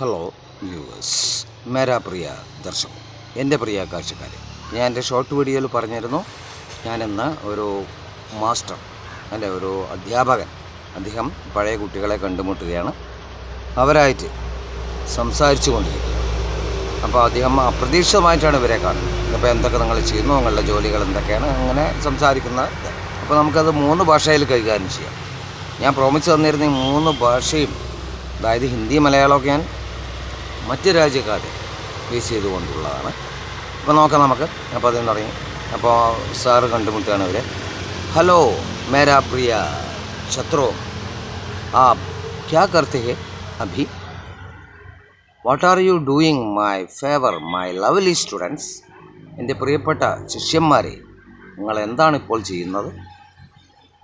Hello viewers, മേരാ പ്രിയ ദർശക്, എൻ്റെ പ്രിയ കാഴ്ചക്കാരെ, ഞാൻ എൻ്റെ ഷോർട്ട് വീഡിയോയിൽ പറഞ്ഞിരുന്നു, ഞാനിന്ന് ഒരു മാസ്റ്റർ ഒരു അധ്യാപകൻ, അദ്ദേഹം പഴയ കുട്ടികളെ കണ്ടുമുട്ടുകയാണ്, അവരായിട്ട് സംസാരിച്ചു കൊണ്ടിരിക്കുകയാണ്. അപ്പോൾ അദ്ദേഹം അപ്രതീക്ഷിതമായിട്ടാണ് ഇവരെ കാണുന്നത്. അപ്പോൾ എന്തൊക്കെ നിങ്ങൾ ചെയ്യുന്നു, നിങ്ങളുടെ ജോലികൾ എന്തൊക്കെയാണ്, അങ്ങനെ സംസാരിക്കുന്നത്. അപ്പോൾ നമുക്കത് 3 ഭാഷയിൽ കൈകാര്യം ചെയ്യാം. ഞാൻ പ്രോമിസ് തന്നിരുന്ന ഈ 3 ഭാഷയും, അതായത് ഹിന്ദി മലയാളമൊക്കെ ഞാൻ മറ്റ് രാജ്യക്കാരെ ബേസ് ചെയ്തുകൊണ്ടുള്ളതാണ്. അപ്പോൾ നോക്കാം നമുക്ക്. അപ്പോൾ അതിന് തുടങ്ങി. അപ്പോൾ സാറ് കണ്ടുമുട്ടുകയാണ് ഇവരെ. ഹലോ മേരാ പ്രിയ ഛത്രോ, ആപ് ക്യാ കർത്തെ ഹെ അഭി? What are you doing my favourite my lovely students? എൻ്റെ പ്രിയപ്പെട്ട ശിഷ്യന്മാരെ, നിങ്ങൾ എന്താണ് ഇപ്പോൾ ചെയ്യുന്നത്?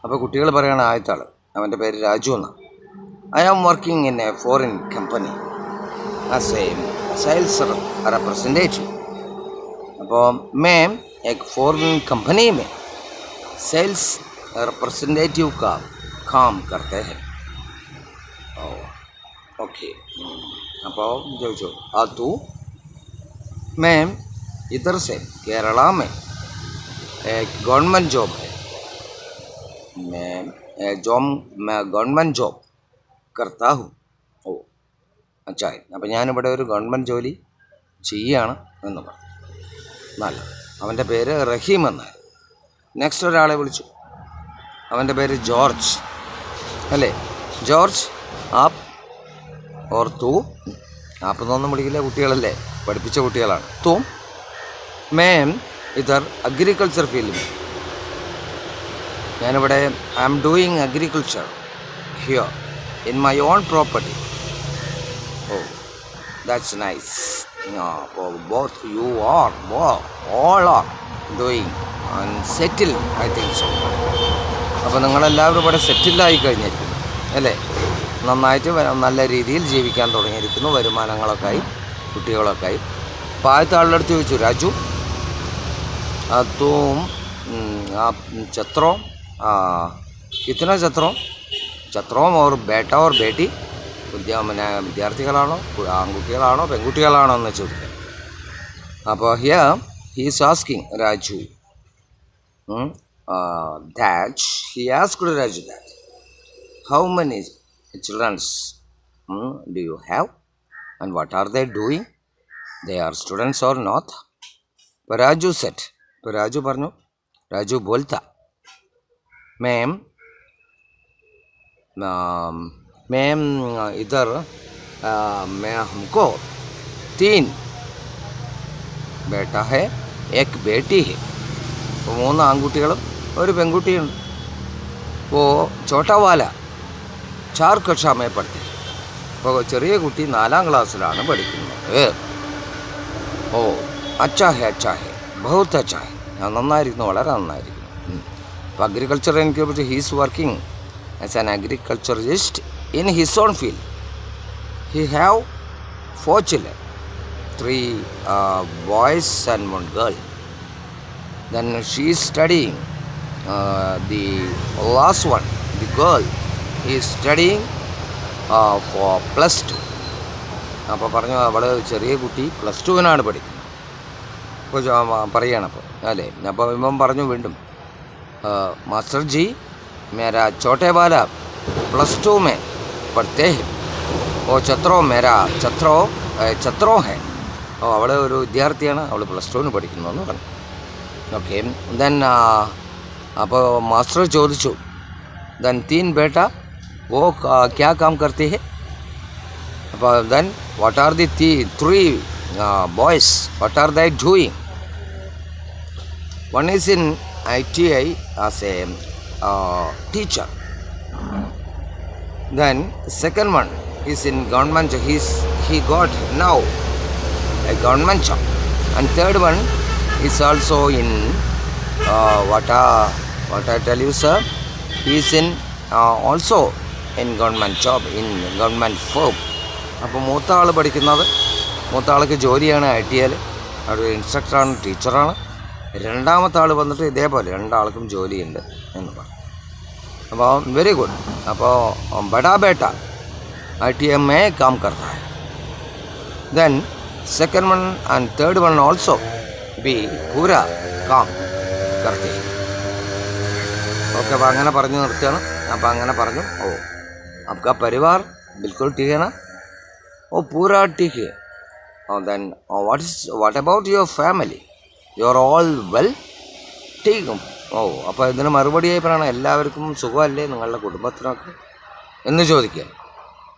അപ്പോൾ കുട്ടികൾ പറയുകയാണ്, ആദ്യത്തെ ആൾ, അവൻ്റെ പേര് രാജു എന്നാണ്. I am working in a foreign company as a sales representative. അപ്പോൾ मैं एक फॉरेन कंपनी में सेल्स रिप्रेजेंटेटिव का काम करते हैं. ओके. അപ്പോൾ ചോദിച്ചു, तू? मैं इधर से केरला में एक गवर्नमेंट जॉब है. मैं गवर्नमेंट जॉब करता हूँ. അച്ഛാ, അപ്പോൾ ഞാനിവിടെ ഒരു ഗവൺമെൻറ് ജോലി ചെയ്യുകയാണ് എന്ന് പറഞ്ഞു. നല്ലത്. അവൻ്റെ പേര് റഹീം എന്നായിരുന്നു. നെക്സ്റ്റ് ഒരാളെ വിളിച്ചു. അവൻ്റെ പേര് ജോർജ് അല്ലേ? ജോർജ്, ആപ്പ് ഓർ തൂ? ആപ്പെന്നൊന്നും വിളിക്കില്ല, കുട്ടികളല്ലേ, പഠിപ്പിച്ച കുട്ടികളാണ്. തൂ? മേം ഇതർ അഗ്രികൾച്ചർ ഫീൽഡ്. ഞാനിവിടെ I am doing agriculture here in my own property. Oh, that's nice. Both you are, all are doing and settled, I think so. അപ്പോൾ നിങ്ങളെല്ലാവരും ഇവിടെ സെറ്റിൽഡായി കഴിഞ്ഞിരിക്കുന്നു അല്ലേ? നന്നായിട്ട് നല്ല രീതിയിൽ ജീവിക്കാൻ തുടങ്ങിയിരിക്കുന്നു, വരുമാനങ്ങളൊക്കെ ആയി, കുട്ടികളൊക്കെ ആയി. അപ്പോൾ ആദ്യത്തെ ആളുടെ അടുത്ത് ചോദിച്ചു, രാജു, तुम छत्रों कितना छत्रों और बेटा और बेटी വിദ്യാർത്ഥികളാണോ, ആൺകുട്ടികളാണോ, പെൺകുട്ടികളാണോ എന്ന് ചോദിക്കാം. അപ്പോൾ here he is asking Raju that he asked Raju that how many children do you have and what are they doing? They are students or not? But Raju said, Raju പറഞ്ഞു, Raju बोलता, मैम इधर मैं हमको 3 बेटा है, 1 बेटी है. അപ്പോൾ 3 ആൺകുട്ടികളും ഒരു പെൺകുട്ടിയുണ്ട്. അപ്പോൾ ചോട്ടാ വാല 4 കക്ഷാ മേ പഠിത്തേ. അപ്പോൾ ചെറിയ കുട്ടി 4ാം ക്ലാസ്സിലാണ് പഠിക്കുന്നത്. ഓ അച്ഛാ ഹെ ബഹുത്ത് അച്ഛാ ഹെ. നന്നായിരിക്കുന്നു, വളരെ നന്നായിരിക്കുന്നു. അപ്പോൾ അഗ്രികൾച്ചർ എനിക്ക് പറ്റി he's working as an agriculturist in his own field. He have 4 children, 3 boys and 1 girl. Then she is studying, the last one, the girl, is studying for +2. അപ്പോൾ പറഞ്ഞു, അവൾ ചെറിയ കുട്ടി +2-നാണ് പഠിക്കുന്നത്. അപ്പോൾ പറയുകയാണ് അപ്പോൾ അല്ലേ. അപ്പോൾ ഇവൻ പറഞ്ഞു വീണ്ടും, മാസ്റ്റർ ജി മേരാ ചോട്ടേ വാല +2 में पढ़ते हैं. ഓ ഛത്രോ ഹെ. ഓ അവൾ ഒരു വിദ്യാർത്ഥിയാണ്, അവൾ +2-ന് പഠിക്കുന്നു എന്ന് പറഞ്ഞു. ഓക്കെ. ദെൻ അപ്പോൾ മാസ്റ്റർ ചോദിച്ചു, ദെൻ 3 ബേട്ട വോ ക്യാ കാം കർത്തി ഹെ? അപ്പോൾ then what are the 3 boys, what are they doing? One is in ITI as a teacher. Then second one is in government. He got now a government job. And third one is also in what I tell you, sir, he is in also in government job, in government firm. അപ്പോൾ മൂത്ത ആൾ പഠിക്കുന്നത്, മൂത്ത ആൾക്ക് ജോലിയാണ് ITIയിൽ, ഒരു ഇൻസ്ട്രക്ടറാണ്, ടീച്ചറാണ്. രണ്ടാമത്തെ ആൾ വന്നിട്ട് ഇതേപോലെ 2 ആൾക്കും ജോലിയുണ്ട് എന്ന് പറഞ്ഞു. അപ്പോൾ വെരി ഗുഡ്. അപ്പോൾ ബഡാ ബേട്ട ITI में काम करता है. Then second one and third one also be pura calm करते हैं. ओके अब അങ്ങനെ പറഞ്ഞു നിർത്തുകയാണ്. അപ്പോൾ അങ്ങനെ പറഞ്ഞു ഓ आपका परिवार बिल्कुल ठीक है ना ओ पूरा ठीक है. और then what about your family you are all well ठीक ഓ അപ്പോൾ ഇതിന് മറുപടിയായി പറയണം എല്ലാവർക്കും സുഖമല്ലേ നിങ്ങളുടെ കുടുംബത്തിനൊക്കെ എന്ന് ചോദിക്കുക.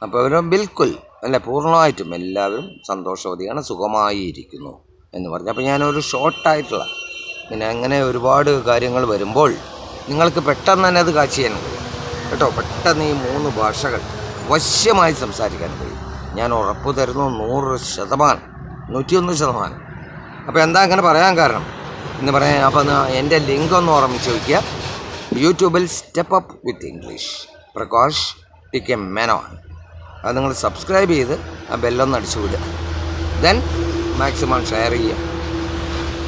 അപ്പോൾ അവർ ബിൽക്കുൽ അല്ലേ പൂർണ്ണമായിട്ടും എല്ലാവരും സന്തോഷവതിയാണ് സുഖമായിരിക്കുന്നു എന്ന് പറഞ്ഞു. അപ്പോൾ ഞാനൊരു ഷോർട്ടായിട്ടുള്ള പിന്നെ അങ്ങനെ ഒരുപാട് കാര്യങ്ങൾ വരുമ്പോൾ നിങ്ങൾക്ക് പെട്ടെന്ന് തന്നെ അത് കാച്ച് ചെയ്യാൻ കഴിയും കേട്ടോ. പെട്ടെന്ന് ഈ 3 ഭാഷകൾ വശ്യമായി സംസാരിക്കാൻ കഴിയും. ഞാൻ ഉറപ്പ് തരുന്നു 100%, 101%. അപ്പോൾ എന്താ അങ്ങനെ പറയാൻ കാരണം എന്ന് പറയാൻ അപ്പോൾ എൻ്റെ ലിങ്ക് ഒന്ന് ഓർമ്മിച്ച് വയ്ക്കുക. യൂട്യൂബിൽ step up with English Prakash TK. Menon. അത് നിങ്ങൾ സബ്സ്ക്രൈബ് ചെയ്ത് ആ ബെല്ലൊന്ന് അടിച്ചു വിടുക. ദെൻ മാക്സിമം ഷെയർ ചെയ്യുക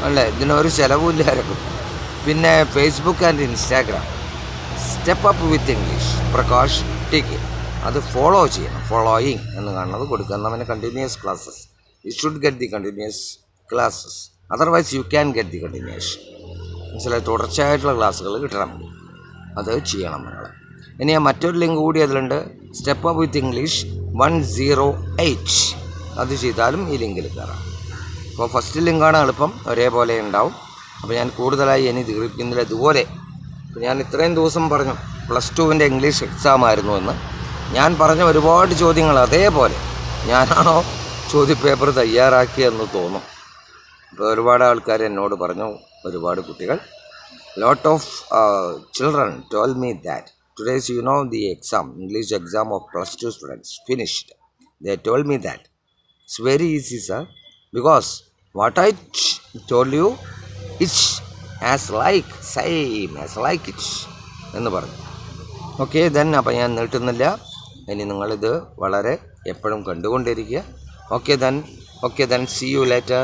അല്ലേ. ഇതിനൊരു ചിലവുമില്ല ആർക്കും. പിന്നെ Facebook and Instagram step up with English Prakash TK. അത് ഫോളോ ചെയ്യണം. ഫോളോയിങ് എന്ന് കാണുന്നത് കൊടുക്കുക. നമ്മുടെ continuous classes you should get the continuous classes otherwise you can get the continuation. മനസ്സിലായി തുടർച്ചയായിട്ടുള്ള ക്ലാസ്സുകൾ കിട്ടണം. അത് ചെയ്യണം നിങ്ങൾ. ഇനി ഞാൻ മറ്റൊരു ലിങ്ക് കൂടി അതിലുണ്ട് സ്റ്റെപ്പ് അപ്പ് വിത്ത് ഇംഗ്ലീഷ് 108. അത് ചെയ്താലും ഈ ലിങ്കിൽ കയറാം. അപ്പോൾ ഫസ്റ്റ് ലിങ്കാണ് എളുപ്പം, ഒരേപോലെ ഉണ്ടാവും. അപ്പോൾ ഞാൻ കൂടുതലായി ഇനി ദീർഘിക്കുന്നില്ല. ഇതുപോലെ ഇപ്പോൾ ഞാൻ ഇത്രയും ദിവസം പറഞ്ഞു +2 ഇംഗ്ലീഷ് എക്സാം ആയിരുന്നു എന്ന്. ഞാൻ പറഞ്ഞ ഒരുപാട് ചോദ്യങ്ങൾ അതേപോലെ ഞാനാണോ ചോദ്യപേപ്പർ തയ്യാറാക്കിയെന്ന് തോന്നും. ഇപ്പോൾ ഒരുപാട് ആൾക്കാർ എന്നോട് പറഞ്ഞു, ഒരുപാട് കുട്ടികൾ lot of children told me that today's the exam, English exam of +2 students finished. They told me that it's very easy sir because what I told you it's as like same as like it എന്ന് പറഞ്ഞു. Okay then അപ്പോൾ ഞാൻ നീട്ടുന്നില്ല. ഇനി നിങ്ങളിത് വളരെ എപ്പോഴും കണ്ടുകൊണ്ടിരിക്കുക. Okay then see you later.